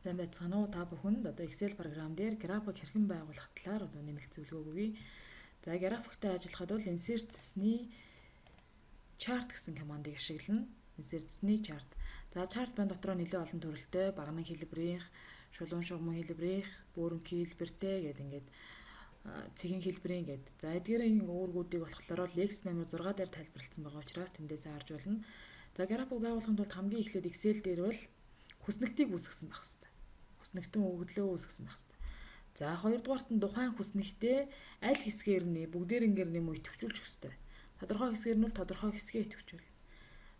Сайн байцгаана уу та бүхэнд. Одоо Excel програм дээр график хэрхэн байгуулах талаар одоо нэмэлт зөвлөгөө өгье. За графиктай ажиллахад бол insert-ний chart гэсэн командыг ашиглана. Insert-ний chart. За chart байн дотроо нэлээд олон төрөлтэй багнан хэлбэрийн, шулуун шугамн хэлбэрийн, бөөрөнгийн хэлбэртэй гэдэг ингээд цэгийн хэлбэрийн гэдэг. За эдгээрийн үүргүүдийг болохоор Lex номер 6 дээр тайлбарлагдсан байгаа учраас тэндээсээ харж болно. За график байгуулахын тулд хамгийн эхлээд Excel дээр бол хүснэгтийг үүсгэсэн байх хэрэгтэй. Хүснэгтэн өгдлөө үүсгэсэн байх хэрэгтэй. За хоёрдугаарт нь тухайн хүснэгтээ аль хэсгээр нь бүгдээрингээр нэм идэвхжүүлэх хэрэгтэй. Тодорхой хэсгээр нь бол тодорхой хэсгээ идэвхжүүл.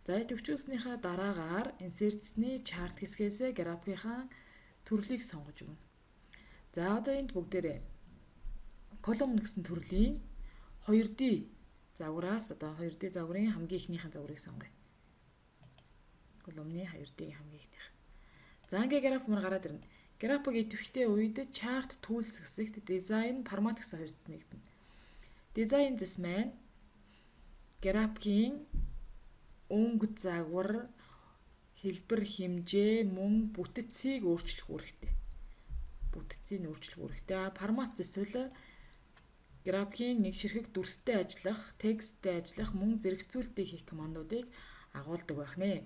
За идэвхжүүлснийхаа дараагаар insert-ний chart хэсгээс графикийн төрлийг сонгож өгнө. За одоо энд бүгдээрээ колумн гэсэн төрлийн 2D загвараас одоо 2D загварын хамгийн ихнийхэн загварыг сонгоё. Колумны 2D-ийн хамгийн ихнийх. За ингээ график мөр гараад ирнэ. График идэвхтэй үед chart tools хэсэгт design формат гэсэн хоёр хэсэг нэгдэнэ. Design засмайн графикийн өнгө загвар, хэлбэр хэмжээ, мөн бүтцийг өөрчлөх үүрэгтэй. Бүтцийг өөрчлөх үүрэгтэй. Формат засвал графикийн нэг ширхэг дүрстэй ажиллах, тексттэй ажиллах, мөн зэрэгцүүлэлтийг хийх командуудыг агуулдаг байх нэ.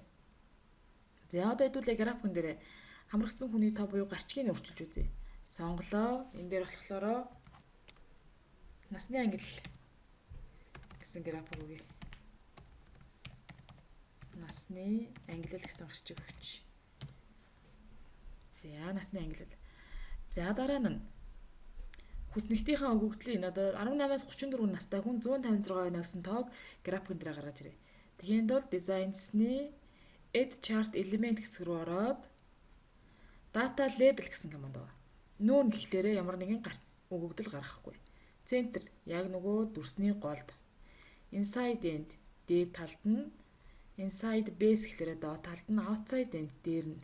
За одоо хэдүүлээ графикн дээр хамрагдсан хүний тоо буюу гарчгийг өөрчилж үзье. Сонголоо. Энэ дээр болохоор насны ангил гэсэн график өгье. Насны ангилал гэсэн гарчиг өгч. За насны ангилал. За дараа нь хүснэгтийнхээ өгөгдлийн одоо 18-аас 34 настай хүн 156 байна гэсэн тоог графикн дээр гаргаж ирээ. Тэгэхэд бол designs-ны add chart element хэсэг рүү ороод data label гэсэн команд байна. Нүүн гэхлээрээ ямар нэгэн өгөгдөл гаргахгүй. Center яг нөгөө дүрсний голд. Inside end дээд талд нь, inside base гэхлээрээ доод талд нь, outside end дээр нь.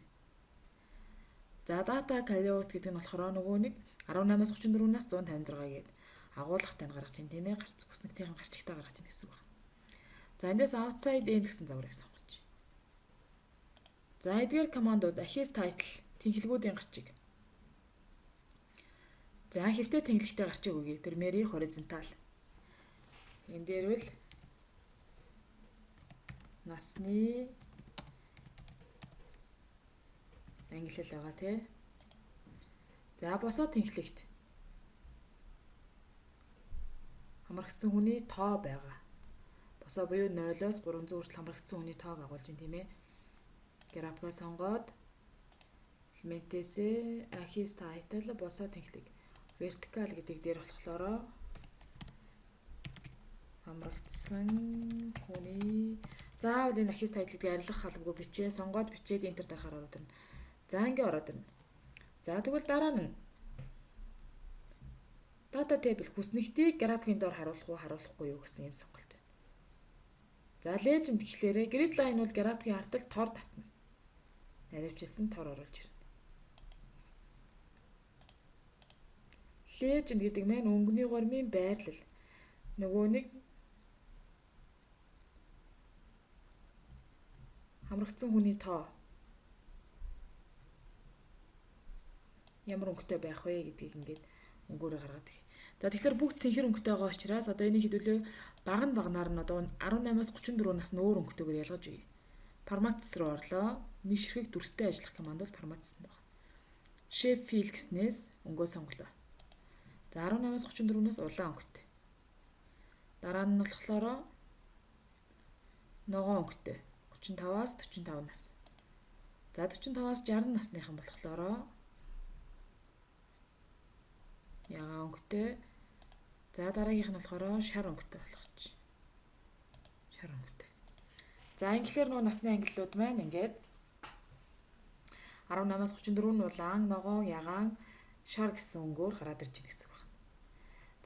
За data layout гэдэг нь болохоор нөгөө нэг 18-аас 34-наас 156 гээд агуулга тань гаргаж чинь тийм ээ, хүснэгтийн гарчигтаа гаргаж чинь гэсэн үг байна. За эндээс outside end гэсэн загварыг сонгож. За эдгээр командууд ахис title тэнхлэгүүдийн гарчиг. За хэвтэ тэнхлэгтэй гарчиг өгье. Primary horizontal. Энэ дээр бол насны ангилал байгаа тий. За босоо тэнхлэгт хамрагдсан хүний тоо байгаа. Босоо буюу 0-оос 300 хүртэл хамрагдсан хүний тоог агуулж ин тийм ээ. Графика сонгоод элементээсээ ахис title босоо тэнхлэг vertical гэдэг дээр болохоор хамрагдсан хүний заавал энэ ахис title-ыг арилгах халбгүй бичээ сонгоод бичээд enter дарахаар ороод ирнэ. За ингээ ороод ирнэ. За тэгвэл дараа нь data table хүснэгтийг графикын доор харуулах уу харуулахгүй юу гэсэн юм сонголт байна. За legend гэхлээрээ grid line бол графикийн ардал тор татна. Наривчилсан тор оруулж ирнэ. Legend гэдэг маань өнгөний гормын байрлал. Нөгөө нэг хамрагдсан хүний тоо ямар өнгөтэй байх вэ гэдгийг ингээд өнгөөрөө гаргаад ирэх. За тэгэхээр бүгд цэнхэр өнгөтэй байгаа учраас одоо энийг хэдүүлээ багнаар нь одоо 18-аас 34 нас нь өөр өнгөтэйгээр ялгаж өгье. Форматс руу орлоо. Нэг ширхэг дүрстэй ажиллах команд бол форматс нь байна. Shape fill гэснээс өнгөө сонголоо. За 18-аас 34-наас улаан өнгөтэй. Дараа нь болохоор ногоон өнгөтэй. 35-аас 45 нас. За 45-аас 60 насныхан болохоор ягаан өнгөтэй. За дараагийнх нь болохоор шар өнгөтэй болгоч. Шар өнгөтэй. За ингээр нөө насны ангиллууд маань ингээд 18-аас 34 нь улаан, ногоон, ягаан, шар гэсэн өнгөөр гараад ирж байна гэсэн үг байна.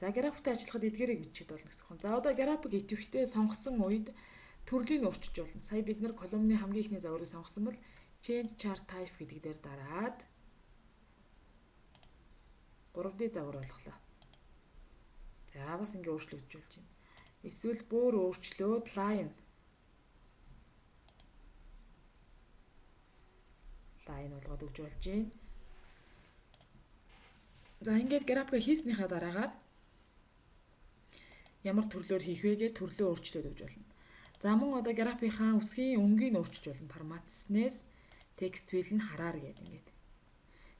За графиктэй ажиллахад эдгээрийг бичиж болно гэсэн үг. За одоо график идэвхтэй сонгосон үед төрлийг өөрчилж болно. Сая бид нар колумны хамгийн ихний загварыг сонгосон бол change chart type гэдэг дээр дараад 3D загвар болголоо. За бас ингэ өөрчлөгдөж байна. Эсвэл бүр өөрчлөөд line болгоод өгж болж байна. За ингээд график хийснийхаа дараагаар ямар төрлөөр хийх вэ гэж төрлөө өөрчлөөд өгч болно. За мөн одоо графикийнхаа үсгийн өнгийг өөрчилж болно. Форматснээс текст fill нь хараар гэдэг ингээд.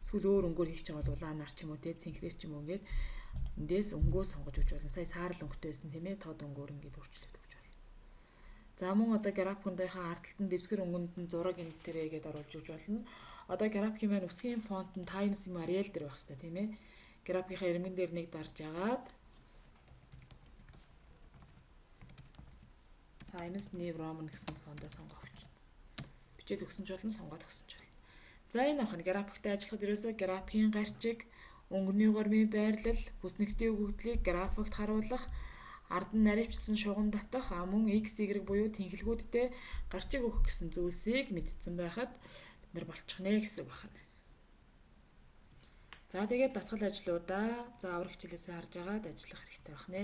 Эсвэл өөр өнгөөр хийх гэж байгаа бол улаанаар ч юм уу те цэнхрээр ч юм уу ингээд эндээс өнгөө сонгож өгч болно. Сая саарл өнгөтэй байсан тийм ээ тод өнгөөр ингээд өөрчлөөд өгч болно. За мөн одоо графикынхаа ардталтанд дэвсгэр өнгөнд нь зураг энэ төрөө гээд оруулж өгч болно. Одоо графикийн маань үсгийн фонт нь Times юм Arial дээр байх хэрэгтэй тийм ээ. Графикийнхаа ирмэн дээр нэг дарж агаад Times New Roman гэсэн фондоо сонгох гэж. Бичээд өгсөн ч болно, сонгоод өгсөн ч болно. За энэ охин графиктэй ажиллахад ерөөсөө графикийн гарчиг, өнгөний гормын байрлал, бүснэгтийн өгөгдлийг графикт харуулах, ард нь наривчсан шугам татах, мөн X, Y буюу тэнхлэгүүдтэй гарчиг өгөх гэсэн зүйлсийг мэдсэн байхад бид нар болчих нэ гэсэн үг байна. За тэгээд дасгал ажлуудаа заавар хичээлээсээ харж агаад ажиллах хэрэгтэй байна.